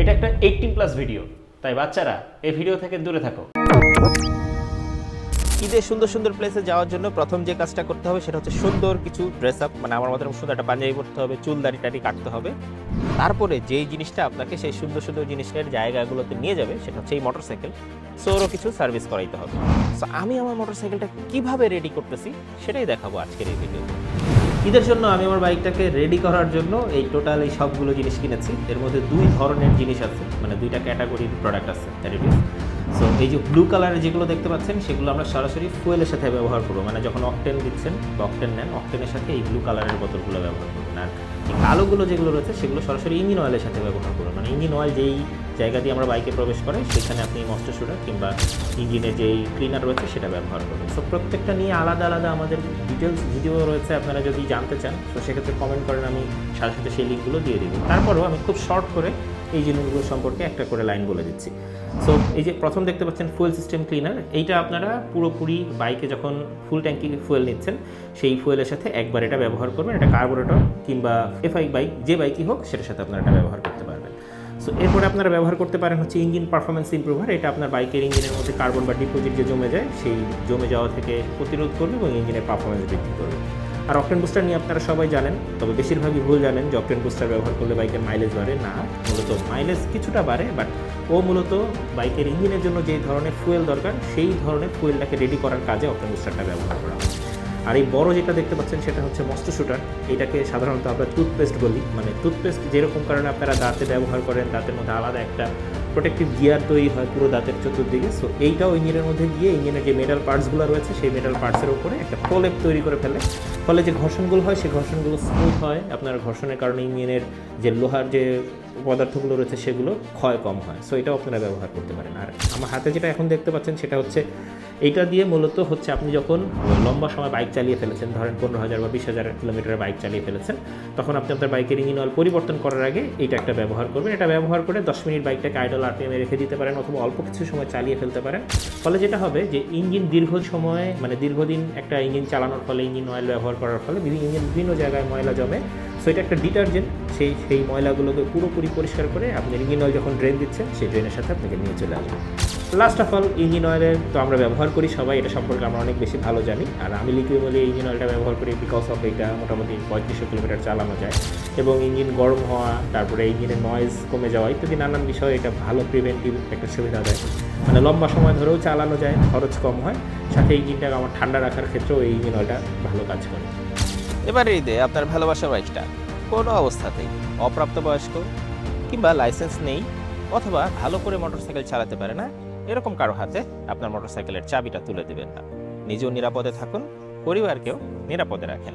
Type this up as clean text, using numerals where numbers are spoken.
এটা একটা 18+ ভিডিও, তাই বাচ্চারা এই ভিডিও থেকে দূরে থাকো। ঈদে সুন্দর সুন্দর প্লেসে যাওয়ার জন্য প্রথম যে কাজটা করতে হবে সেটা হচ্ছে সুন্দর কিছু ড্রেস আপ, মানে আমার মতো সুন্দর একটা পাঞ্জাবি পরতে হবে, চুল দাড়ি টাড়ি কাটতে হবে। তারপরে যেই জিনিসটা আপনাকে সেই সুন্দর সুন্দর জিনিসের জায়গাগুলোতে নিয়ে যাবে সেটা হচ্ছে এই মোটরসাইকেল। সো ওরও কিছু সার্ভিস করাইতে হবে। সো আমি আমার মোটরসাইকেলটা কিভাবে রেডি করতেছি সেটাই দেখাবো আজকের এই ভিডিওতে। ঈদের জন্য আমি আমার বাইকটাকে রেডি করার জন্য এই টোটাল এই সবগুলো জিনিস কিনেছি। এর মধ্যে দুই ধরনের জিনিস আছে, মানে দুইটা ক্যাটাগরির প্রোডাক্ট আছে। সো এই যে ব্লু কালারের যেগুলো দেখতে পাচ্ছেন সেগুলো আমরা সরাসরি ফুয়েলের সাথে ব্যবহার করবো, মানে যখন অকটেন দিচ্ছেন বা অকটেন নেন, অকটেনের সাথে এই ব্লু কালারের বোতলগুলো ব্যবহার করবেন। আর এই কালোগুলো যেগুলো রয়েছে সেগুলো সরাসরি ইঞ্জিন অয়েলের সাথে ব্যবহার করবেন, মানে ইঞ্জিন অয়েল যেই জায়গা দিয়ে আমরা বাইকে প্রবেশ করে সেখানে আপনি মস্টার শুটার কিংবা ইঞ্জিনের যেই ক্লিনার রয়েছে সেটা ব্যবহার করবেন। সো প্রত্যেকটা নিয়ে আলাদা আলাদা আমাদের ডিটেলস ভিডিও রয়েছে, আপনারা যদি জানতে চান তো সেক্ষেত্রে কমেন্ট করেন, আমি সাথে সাথে সেই লিঙ্কগুলো দিয়ে দিব। তারপরেও আমি খুব শর্ট করে এই জিনিসগুলো সম্পর্কে একটা করে লাইন বলে দিচ্ছি। সো এই যে প্রথম দেখতে পাচ্ছেন ফুয়েল সিস্টেম ক্লিনার, এইটা আপনারা পুরোপুরি বাইকে যখন ফুল ট্যাঙ্কি ফুয়েল নিচ্ছেন সেই ফুয়েলের সাথে একবার এটা ব্যবহার করবেন। এটা কার্বোরেটর কিংবা এফআই বাইক, যে বাইকই হোক সেটার সাথে আপনারা এটা ব্যবহার করতে পারবেন। সো এরপরে আপনারা ব্যবহার করতে পারেন হচ্ছে ইঞ্জিন পারফরমেন্স ইমপ্রুভার। এটা আপনার বাইকের ইঞ্জিনের মধ্যে কার্বন বা ডিপোজিট যে জমে যায় সেই জমে যাওয়া থেকে প্রতিরোধ করবে এবং ইঞ্জিনের পারফরমেন্স বৃদ্ধি করবে। আর অকটেন বুস্টার নিয়ে আপনারা সবাই জানেন, তবে বেশিরভাগই ভুল জানেন যে অকটেন বুস্টার ব্যবহার করলে বাইকের মাইলেজ বাড়ে। না, মূলত মাইলেজ কিছুটা বাড়ে, বাট ও মূলত বাইকের ইঞ্জিনের জন্য যে ধরনের ফুয়েল দরকার সেই ধরনের ফুয়েলটাকে রেডি করার কাজে অকটেন বুস্টারটা ব্যবহার করা হয়। আর এই বড় যেটা দেখতে পাচ্ছেন সেটা হচ্ছে মস্টার শুটার। এটাকে সাধারণত আমরা টুথপেস্ট বলি, মানে টুথপেস্ট যেরকম কারণে আপনারা দাঁতে ব্যবহার করেন, দাঁতের মধ্যে আলাদা একটা প্রোটেক্টিভ গিয়ার তৈরি হয় পুরো দাঁতের চতুর্দিকে। সো এইটাও ইঞ্জিনের মধ্যে গিয়ে ইঞ্জিনের যে মেটাল পার্টসগুলো রয়েছে সেই মেটাল পার্টসের উপরে একটা প্রলেপ তৈরি করে ফেলে, ফলে যে ঘর্ষণগুলো হয় সেই ঘর্ষণগুলো স্মুথ হয়। আপনার ঘর্ষণের কারণে ইঞ্জিনের যে লোহার যে পদার্থগুলো রয়েছে সেগুলো ক্ষয় কম হয়। সো এটাও আপনারা ব্যবহার করতে পারেন। আর আমার হাতে যেটা এখন দেখতে পাচ্ছেন সেটা হচ্ছে এইটা দিয়ে মূলত হচ্ছে আপনি যখন লম্বা সময় বাইক চালিয়ে ফেলেছেন, ধরেন 15,000 বা 20,000 কিলোমিটারের বাইক চালিয়ে ফেলেছেন, তখন আপনি আপনার বাইকের ইঞ্জিন অয়েল পরিবর্তন করার আগে এইটা একটা ব্যবহার করবেন। এটা ব্যবহার করে 10 মিনিট বাইকটাকে আইডল আরপিএমে রেখে দিতে পারেন অথবা অল্প কিছু সময় চালিয়ে ফেলতে পারেন। ফলে যেটা হবে যে ইঞ্জিন দীর্ঘ সময়, মানে দীর্ঘদিন একটা ইঞ্জিন চালানোর ফলে, ইঞ্জিন অয়েল ব্যবহার করার ফলে ইঞ্জিন বিভিন্ন জায়গায় ময়লা জমে। সো এটা একটা ডিটারজেন্ট, সেই ময়লাগুলোকে পুরোপুরি পরিষ্কার করে আপনি ইঞ্জিন অয়েল যখন ড্রেন দিচ্ছেন সেই ড্রেনের সাথে আপনাকে নিয়ে চলে আসবে। লাস্ট অফ অল, ইঞ্জিন অয়েলের তো আমরা ব্যবহার করি সবাই, এটা সম্পর্কে আমরা অনেক বেশি ভালো জানি। আর আমি লিকুইড ইঞ্জিন অয়েলটা ব্যবহার করি বিকজ অফ এটা মোটামুটি 3500 কিলোমিটার চালানো যায় এবং ইঞ্জিন গরম হওয়া, তারপরে ইঞ্জিনের নয়েজ কমে যাওয়া ইত্যাদি নানান বিষয় এটা ভালো প্রিভেন্টিভ একটা সুবিধা দেয়। মানে লম্বা সময় ধরেও চালানো যায়, খরচ কম হয়, সাথে ইঞ্জিনটাকে আমার ঠান্ডা রাখার ক্ষেত্রেও এই ইঞ্জিন অয়েলটা ভালো কাজ করে। এবারে ঈদে আপনার ভালোবাসার বাইকটা কোনো অবস্থাতেই অপ্রাপ্তবয়স্ক কিংবা লাইসেন্স নেই অথবা ভালো করে মোটরসাইকেল চালাতে পারে না এরকম কারো হাতে আপনার মোটরসাইকেলের চাবিটা তুলে দেবেন না। নিজেও নিরাপদে থাকুন, পরিবারকেও নিরাপদে রাখেন।